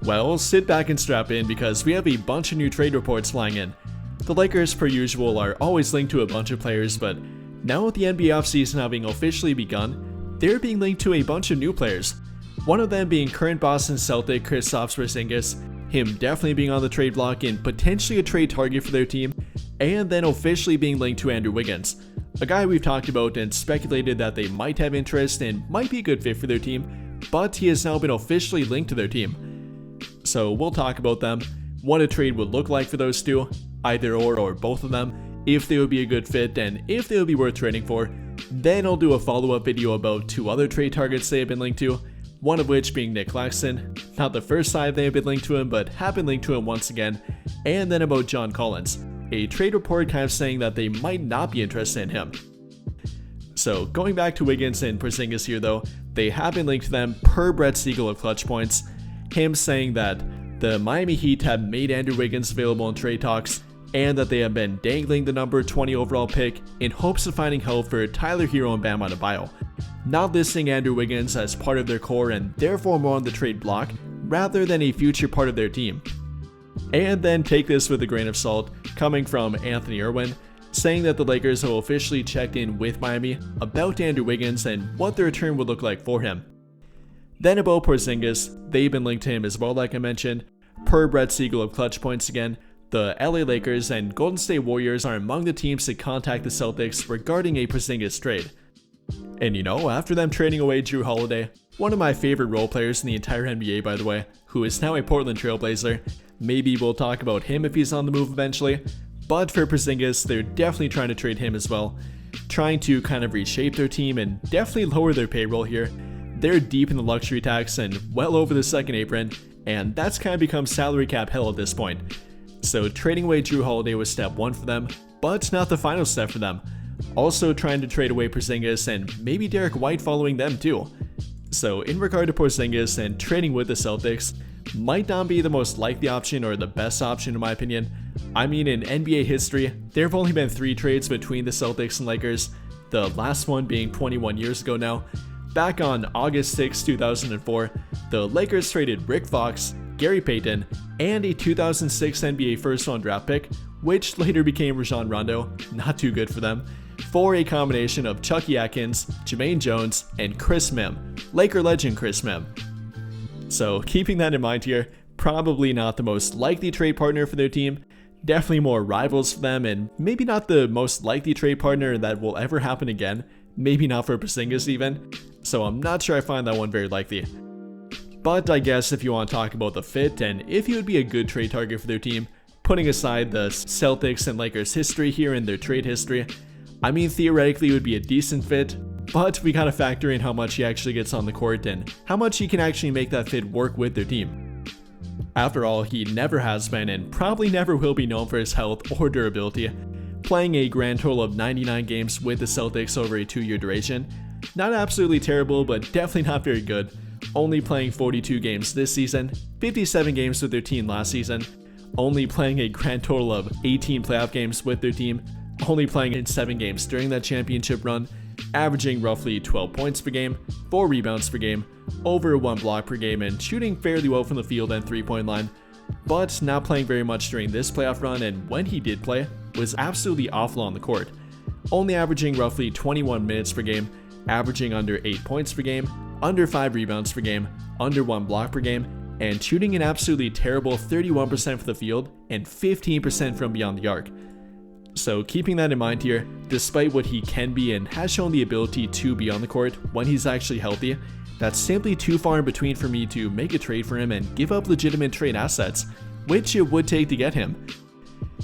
Well, sit back and strap in because we have a bunch of new trade reports flying in. The Lakers, per usual, are always linked to a bunch of players, but now with the NBA offseason having officially begun, they're being linked to a bunch of new players. One of them being current Boston Celtic Kristaps Porzingis, him definitely being on the trade block and potentially a trade target for their team, and then officially being linked to Andrew Wiggins, a guy we've talked about and speculated that they might have interest and might be a good fit for their team, but he has now been officially linked to their team. So we'll talk about them, what a trade would look like for those two, either or both of them, if they would be a good fit and if they would be worth trading for. Then I'll do a follow-up video about two other trade targets they have been linked to, one of which being Nick Claxton, not the first time they have been linked to him, but have been linked to him once again, and then about John Collins, a trade report kind of saying that they might not be interested in him. So going back to Wiggins and Porzingis here though, they have been linked to them per Brett Siegel of Clutch Points, him saying that the Miami Heat have made Andrew Wiggins available in trade talks, and that they have been dangling the number 20 overall pick in hopes of finding help for Tyler Hero and Bam Adebayo, not listing Andrew Wiggins as part of their core and therefore more on the trade block rather than a future part of their team. And then take this with a grain of salt, coming from Anthony Irwin, saying that the Lakers have officially checked in with Miami about Andrew Wiggins and what the return would look like for him. Then about Porzingis, they've been linked to him as well like I mentioned. Per Brett Siegel of Clutch Points again, the LA Lakers and Golden State Warriors are among the teams to contact the Celtics regarding a Porzingis trade. And you know, after them trading away Jrue Holiday, one of my favorite role players in the entire NBA by the way, who is now a Portland Trailblazer, maybe we'll talk about him if he's on the move eventually, but for Porzingis, they're definitely trying to trade him as well, trying to kind of reshape their team and definitely lower their payroll here. They're deep in the luxury tax and well over the second apron, and that's kind of become salary cap hell at this point. So trading away Jrue Holiday was step one for them, but not the final step for them. Also trying to trade away Porzingis and maybe Derek White following them too. So in regard to Porzingis and trading with the Celtics, might not be the most likely option or the best option in my opinion. I mean, in NBA history, there have only been 3 trades between the Celtics and Lakers, the last one being 21 years ago now. Back on August 6, 2004, the Lakers traded Rick Fox, Gary Payton, and a 2006 NBA first-round draft pick, which later became Rajon Rondo, not too good for them, for a combination of Chucky Atkins, Jermaine Jones, and Chris Mim, Laker legend Chris Mim. So keeping that in mind here, probably not the most likely trade partner for their team, definitely more rivals for them, and maybe not the most likely trade partner that will ever happen again, maybe not for Porzingis even, so I'm not sure I find that one very likely. But I guess if you want to talk about the fit and if he would be a good trade target for their team, putting aside the Celtics and Lakers history here and their trade history, I mean theoretically it would be a decent fit, but we gotta factor in how much he actually gets on the court and how much he can actually make that fit work with their team. After all, he never has been and probably never will be known for his health or durability, playing a grand total of 99 games with the Celtics over a 2-year duration. Not absolutely terrible, but definitely not very good. Only playing 42 games this season, 57 games with their team last season, only playing a grand total of 18 playoff games with their team, only playing in 7 games during that championship run, averaging roughly 12 points per game, 4 rebounds per game, over 1 block per game, and shooting fairly well from the field and 3-point line, but not playing very much during this playoff run, and when he did play, was absolutely awful on the court, only averaging roughly 21 minutes per game, averaging under 8 points per game, under 5 rebounds per game, under 1 block per game, and shooting an absolutely terrible 31% from the field and 15% from beyond the arc. So keeping that in mind here, despite what he can be and has shown the ability to be on the court when he's actually healthy, that's simply too far in between for me to make a trade for him and give up legitimate trade assets, which it would take to get him.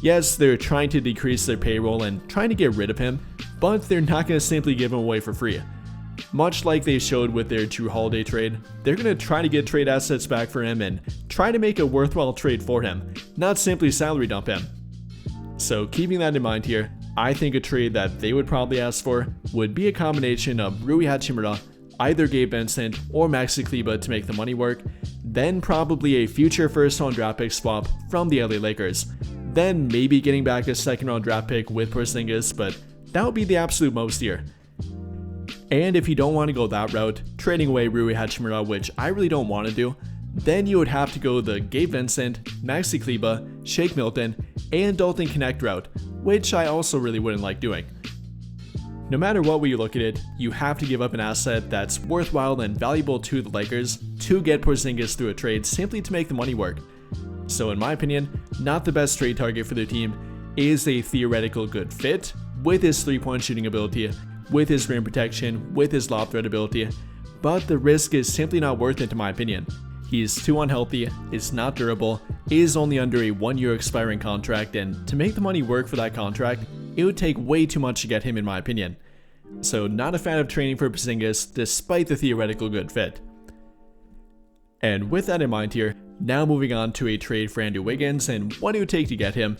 Yes, they're trying to decrease their payroll and trying to get rid of him, but they're not going to simply give him away for free. Much like they showed with their Jrue Holiday trade, they're going to try to get trade assets back for him and try to make a worthwhile trade for him, not simply salary dump him. So keeping that in mind here, I think a trade that they would probably ask for would be a combination of Rui Hachimura, either Gabe Vincent or Maxi Kleber to make the money work, then probably a future first-round draft pick swap from the LA Lakers, then maybe getting back a second-round draft pick with Porzingis, but that would be the absolute most here. And if you don't want to go that route, trading away Rui Hachimura, which I really don't want to do, then you would have to go the Gabe Vincent, Maxi Kleber, Shake Milton, and Dalton Connect route, which I also really wouldn't like doing. No matter what way you look at it, you have to give up an asset that's worthwhile and valuable to the Lakers to get Porzingis through a trade simply to make the money work. So in my opinion, not the best trade target for their team, is a theoretical good fit with his three-point shooting ability, with his rim protection, with his lob threat ability, but the risk is simply not worth it in my opinion. He's too unhealthy, is not durable, is only under a 1-year expiring contract, and to make the money work for that contract, it would take way too much to get him in my opinion. So not a fan of trading for Porzingis despite the theoretical good fit. And with that in mind here, now moving on to a trade for Andrew Wiggins and what it would take to get him.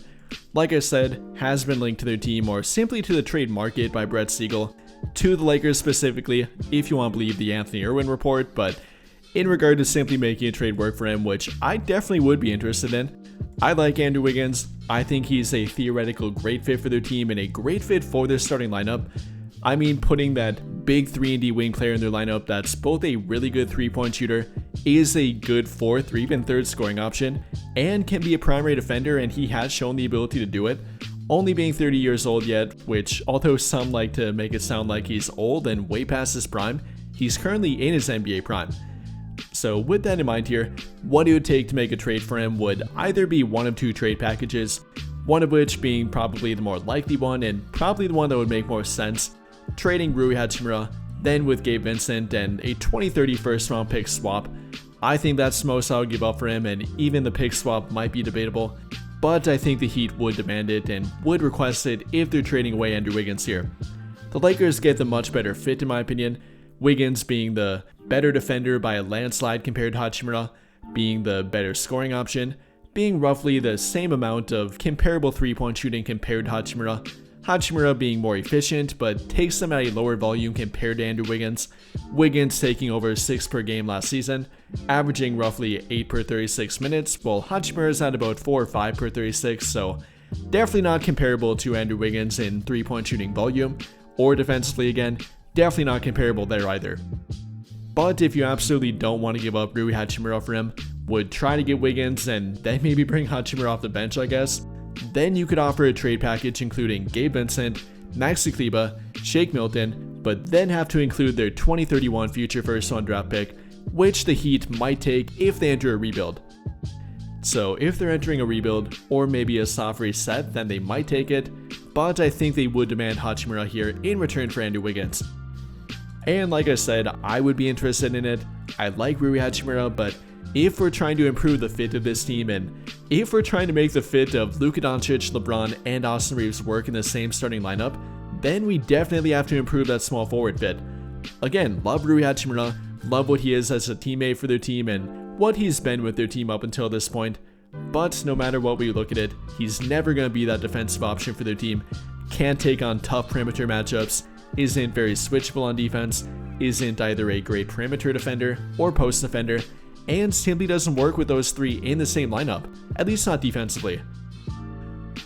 Like I said, has been linked to their team or simply to the trade market by Brett Siegel, to the Lakers specifically, if you want to believe the Anthony Irwin report, but in regard to simply making a trade work for him, which I definitely would be interested in. I like Andrew Wiggins. I think he's a theoretical great fit for their team and a great fit for their starting lineup. I mean, putting that big 3-and-D wing player in their lineup that's both a really good three-point shooter, is a good fourth or even third scoring option, and can be a primary defender, and he has shown the ability to do it, only being 30 years old yet, which although some like to make it sound like he's old and way past his prime, he's currently in his NBA prime. So with that in mind here, what it would take to make a trade for him would either be one of two trade packages, one of which being probably the more likely one and probably the one that would make more sense, trading Rui Hachimura, then with Gabe Vincent and a 2030 first round pick swap. I think that's the most I would give up for him, and even the pick swap might be debatable, but I think the Heat would demand it and would request it if they're trading away Andrew Wiggins here. The Lakers get the much better fit in my opinion, Wiggins being the better defender by a landslide compared to Hachimura, being the better scoring option, being roughly the same amount of comparable three-point shooting compared to Hachimura, Hachimura being more efficient but takes them at a lower volume compared to Andrew Wiggins, Wiggins taking over 6 per game last season, averaging roughly 8 per 36 minutes, while Hachimura's at about 4 or 5 per 36, so definitely not comparable to Andrew Wiggins in three-point shooting volume, or defensively again, definitely not comparable there either. But if you absolutely don't want to give up Rui Hachimura for him, would try to get Wiggins and then maybe bring Hachimura off the bench I guess, then you could offer a trade package including Gabe Vincent, Maxi Kleber, Shake Milton, but then have to include their 2031 future first round draft pick, which the Heat might take if they enter a rebuild. So if they're entering a rebuild, or maybe a soft reset, then they might take it, but I think they would demand Hachimura here in return for Andrew Wiggins. And like I said, I would be interested in it. I like Rui Hachimura, but if we're trying to improve the fit of this team, and if we're trying to make the fit of Luka Doncic, LeBron, and Austin Reeves work in the same starting lineup, then we definitely have to improve that small forward fit. Again, love Rui Hachimura, love what he is as a teammate for their team and what he's been with their team up until this point, but no matter what we look at it, he's never going to be that defensive option for their team, can't take on tough perimeter matchups, isn't very switchable on defense, isn't either a great perimeter defender or post defender, and simply doesn't work with those three in the same lineup, at least not defensively.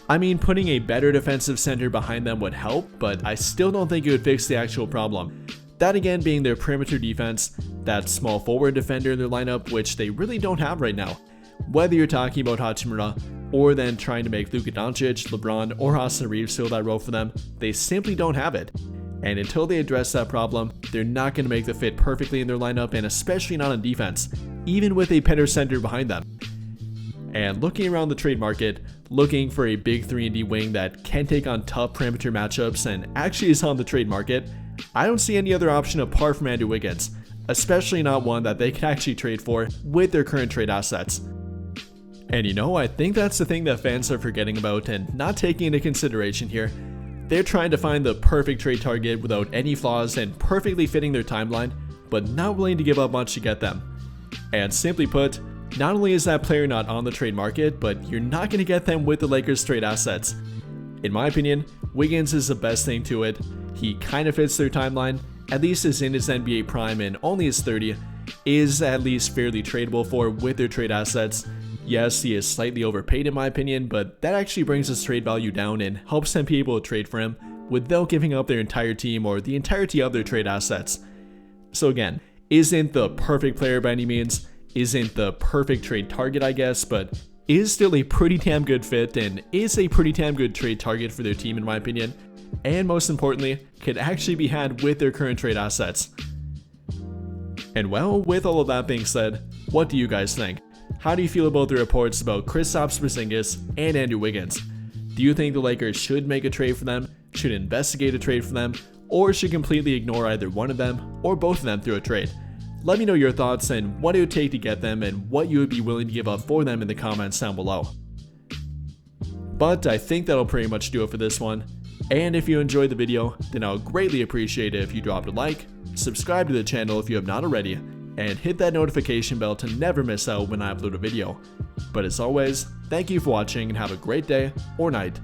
I mean, putting a better defensive center behind them would help, but I still don't think it would fix the actual problem. That again being their perimeter defense, that small forward defender in their lineup, which they really don't have right now. Whether you're talking about Hachimura, or then trying to make Luka Doncic, LeBron, or Austin Reeves fill that role for them, they simply don't have it. And until they address that problem, they're not going to make the fit perfectly in their lineup, and especially not on defense, even with a better center behind them. And looking around the trade market, looking for a big 3-and-D wing that can take on tough perimeter matchups and actually is on the trade market, I don't see any other option apart from Andrew Wiggins, especially not one that they can actually trade for with their current trade assets. And you know, I think that's the thing that fans are forgetting about and not taking into consideration here. They're trying to find the perfect trade target without any flaws and perfectly fitting their timeline, but not willing to give up much to get them. And simply put, not only is that player not on the trade market, but you're not going to get them with the Lakers' trade assets. In my opinion, Wiggins is the best thing to it. He kind of fits their timeline, at least is in his NBA prime and only is 30, is at least fairly tradable for with their trade assets. Yes, he is slightly overpaid in my opinion, but that actually brings his trade value down and helps them be able to trade for him without giving up their entire team or the entirety of their trade assets. So again, isn't the perfect player by any means, isn't the perfect trade target, I guess, but is still a pretty damn good fit and is a pretty damn good trade target for their team in my opinion, and most importantly, could actually be had with their current trade assets. And well, with all of that being said, what do you guys think? How do you feel about the reports about Kristaps Porzingis and Andrew Wiggins? Do you think the Lakers should make a trade for them, should investigate a trade for them, or should completely ignore either one of them or both of them through a trade? Let me know your thoughts and what it would take to get them and what you would be willing to give up for them in the comments down below. But I think that'll pretty much do it for this one. And if you enjoyed the video, then I would greatly appreciate it if you dropped a like, subscribe to the channel if you have not already, and hit that notification bell to never miss out when I upload a video. But as always, thank you for watching and have a great day or night.